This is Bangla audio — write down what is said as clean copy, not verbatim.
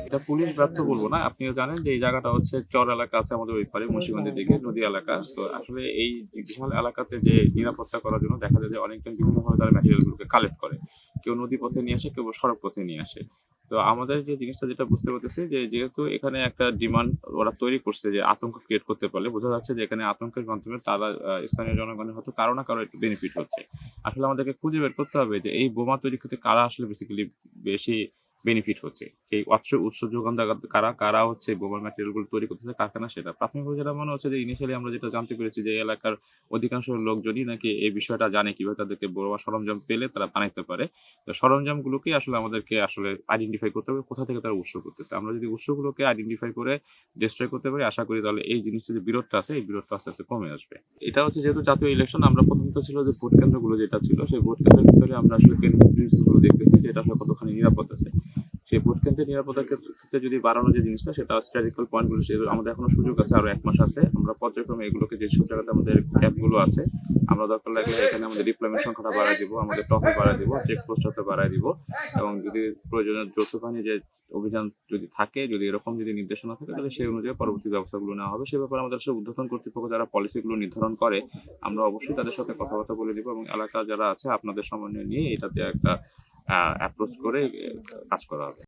এটা পুলিশ ব্যর্থ বলবো না। আপনিও জানেন যে এই জায়গাটা হচ্ছে চর এলাকা আছে আমাদের ওই পারে মুন্সিগঞ্জের দিকে নদী এলাকা। তো আসলে এই বিশাল এলাকাতে যে নিরাপত্তা করার জন্য দেখা যায় যে অনেকজন বিভিন্নভাবে তারা ম্যাটেরিয়াল গুলোকে কালেক্ট করে। কেউ নদী পথে নিয়ে আসে, কেউ সড়ক পথে নিয়ে আসে। তো আমাদের যে জিনিসটা যেটা বুঝতে পারতেছি যে যেহেতু এখানে একটা ডিমান্ড ওরা তৈরি করছে যে আতঙ্ক ক্রিয়েট করতে পারলে বোঝা যাচ্ছে যে এখানে আতঙ্কের মাধ্যমে তারা স্থানীয় জনগণের হয়তো কারো না কারো একটু বেনিফিট হচ্ছে। আসলে আমাদেরকে খুঁজে বের করতে হবে যে এই বোমা তৈরি করতে কারা আসলে বেসিক্যালি বেশি বেনিফিট হচ্ছে। সেই উৎস যোগানদাতা কারা, কারা হচ্ছে বোমার ম্যাটেরিয়াল গুলো তৈরি করতেছে কারখানা সেটা। প্রাথমিকভাবে যেটা মনে হচ্ছে যে ইনিশিয়ালি আমরা যেটা জানতে পেরেছি যে এই এলাকার অধিকাংশ লোকজনই নাকি এই বিষয়টা জানে কিভাবে তাদেরকে বোমা সরঞ্জাম পেলে তারা বানাইতে পারে। তো সরঞ্জামগুলোকেই আসলে আমাদেরকে আসলে আইডেন্টিফাই করতে হবে কোথা থেকে তারা উৎস করতেছে। আমরা যদি উৎসগুলোকে আইডেন্টিফাই করে ডিস্ট্রয় করতে পারি আশা করি তাহলে এই জিনিসটা যে বিরোধটা আছে এই বিরোধটা আস্তে, আস্তে কমে আসবে। এটা হচ্ছে যেহেতু জাতীয় ইলেকশন আমরা প্রথমত ছিল যে ভোট কেন্দ্রগুলো যেটা ছিল সেই ভোট কেন্দ্রের ভিতরে আমরা আসলে কেন্দ্রীয় জিনিসগুলো দেখতেছি যে এটা আসলে কতখানি নিরাপদ আছে। সেই ভোট কেন্দ্রের নিরাপত্তার ক্ষেত্রে যদি বাড়ানো যে জিনিসটা সেটা স্ট্র্যাটেজিক্যাল পয়েন্টগুলো সেগুলো আমাদের এখনো সুযোগ আছে আরো ১ মাস আছে। আমরা পর্যায়ক্রমে এগুলোকে যেসব জায়গাতে আমাদের ক্যাম্পগুলো আছে আমরা দরকার লাগলে এখানে আমাদের ডিপ্লয়মেন্ট সংখ্যাটা বাড়ায় দিব, আমাদের টহল বাড়ায় দিব, চেকপোস্ট হতে বাড়ায় দিব এবং যদি প্রয়োজনে যৌথ বাহিনী যে অভিযান যদি থাকে, যদি এরকম যদি নির্দেশনা থাকে তাহলে সেই অনুযায়ী পরবর্তী ব্যবস্থাগুলো নেওয়া হবে। সে ব্যাপারে আমাদের আসলে ঊর্ধ্বতন কর্তৃপক্ষ যারা পলিসিগুলো নির্ধারণ করে আমরা অবশ্যই তাদের সাথে কথাবার্তা বলে দিব এবং এলাকা যারা আছে আপনাদের সমন্বয় নিয়ে এটাতে একটা অ্যাপ্রোচ করে কাজ করা হবে।